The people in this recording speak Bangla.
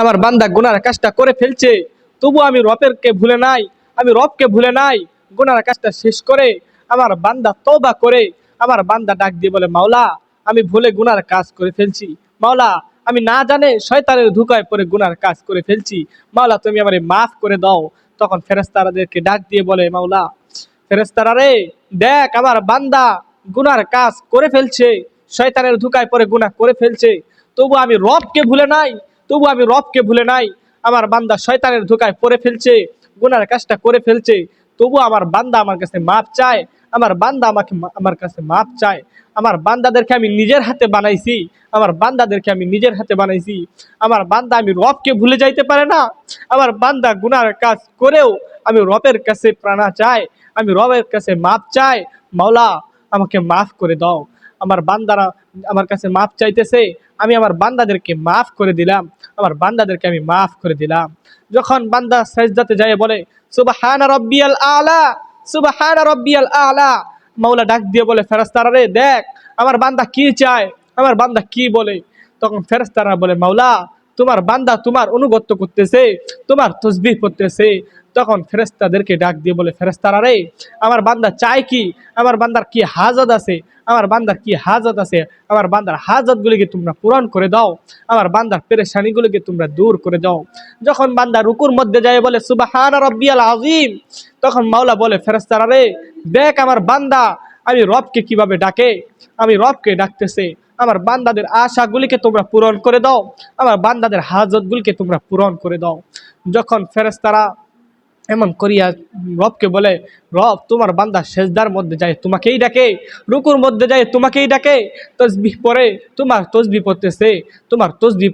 আমার বান্দা গুনার কাজটা করে ফেলছে, তবু আমি রবেরকে ভুলে নাই, আমি রবকে ভুলে নাই। গুনার কাজটা শেষ করে আমার বান্দা তওবা করে আমার বান্দা ডাক দিয়ে বলে, মাওলা আমি ভুলে গুনার কাজ করে ফেলছি, মাওলা আমি না জানে শয়তানের ধোঁকায় পড়ে গুনার কাজ করে ফেলছি, মাওলা তুমি আমারে মাফ করে দাও। তখন ফেরেশতাদেরকে ডাক দিয়ে বলে, মাওলা ফেরেশতারা রে, দেখ আমার বান্দা গুনার কাজ করে ফেলছে, শয়তানের ধোঁকায় পড়ে গুনাহ করে ফেলছে, তবু আমি রবকে ভুলে নাই, তবু আমি রবকে ভুলে নাই। আমার বান্দা শয়তানের ধোঁকায় পড়ে ফেলছে, গুনার কাজটা করে ফেলছে, তবু আমার বান্দা আমার কাছে মাপ চায়, আমার বান্দা আমাকে আমার কাছে মাপ চায়। আমার বান্দাদেরকে আমি নিজের হাতে বানাইছি, আমার বান্দাদেরকে আমি নিজের হাতে বানাইছি। আমার বান্দা আমি রবকে ভুলে যাইতে পারে না, আমার বান্দা গুনার কাজ করেও আমি রবের কাছে প্রাণা চায়, আমি রবের কাছে মাপ চাই, মাওলা আমাকে মাফ করে দাও। আমার বান্দারা আমার কাছে মাফ চাইতেছে, আমি আমার বান্দাদেরকে মাফ করে দিলাম, আমার বান্দাদেরকে আমি মাফ করে দিলাম। যখন বান্দা সাজদাতে যায় বলে, সুবহানা রাব্বিয়াল আলা, সুবহানা রাব্বিয়াল আলা, মাওলা ডাক দিয়ে বলে, ফেরেশতারা রে, দেখ আমার বান্দা কি চায়, আমার বান্দা কি বলে। তখন ফেরেশতারা বলে, মাওলা তোমার বান্দা তোমার অনুগত্য করতেছে, তোমার তসবিহ করতেছে। তখন ফেরেশতাদেরকে ডাক দিয়ে বলে, ফেরেশতারা রে, আমার বান্দা চায় কি, আমার বান্দার কি হাজত আছে, আমার বান্দার কি হাজত আছে, আমার বান্দার হাজতগুলিকে তোমরা পূরণ করে দাও, আমার বান্দার পেরেশানিগুলিকে তোমরা দূর করে দাও। যখন বান্দা রুকুর মধ্যে যায় বলে, সুবহান রাব্বিয়াল আযীম, তখন মাওলা বলে, ফেরেশতারা রে, দেখ আমার বান্দা আমি রবকে কিভাবে ডাকে, আমি রবকে ডাকতেছে, আমার বান্দাদের আশাগুলিকে তোমরা পূরণ করে দাও, আমার বান্দাদের হাজতগুলিকে তোমরা পূরণ করে দাও। যখন ফেরেশতারা এমন করিয়া রবকে বলে, রব তোমার বান্দা সেজদার মধ্যে যায় তোমাকেই ডাকে, রুকুর মধ্যে যায় তোমাকেই ডাকে, তসবিহ পড়ে তোমার তসবিহ পড়তেছে, তোমার তসবিহ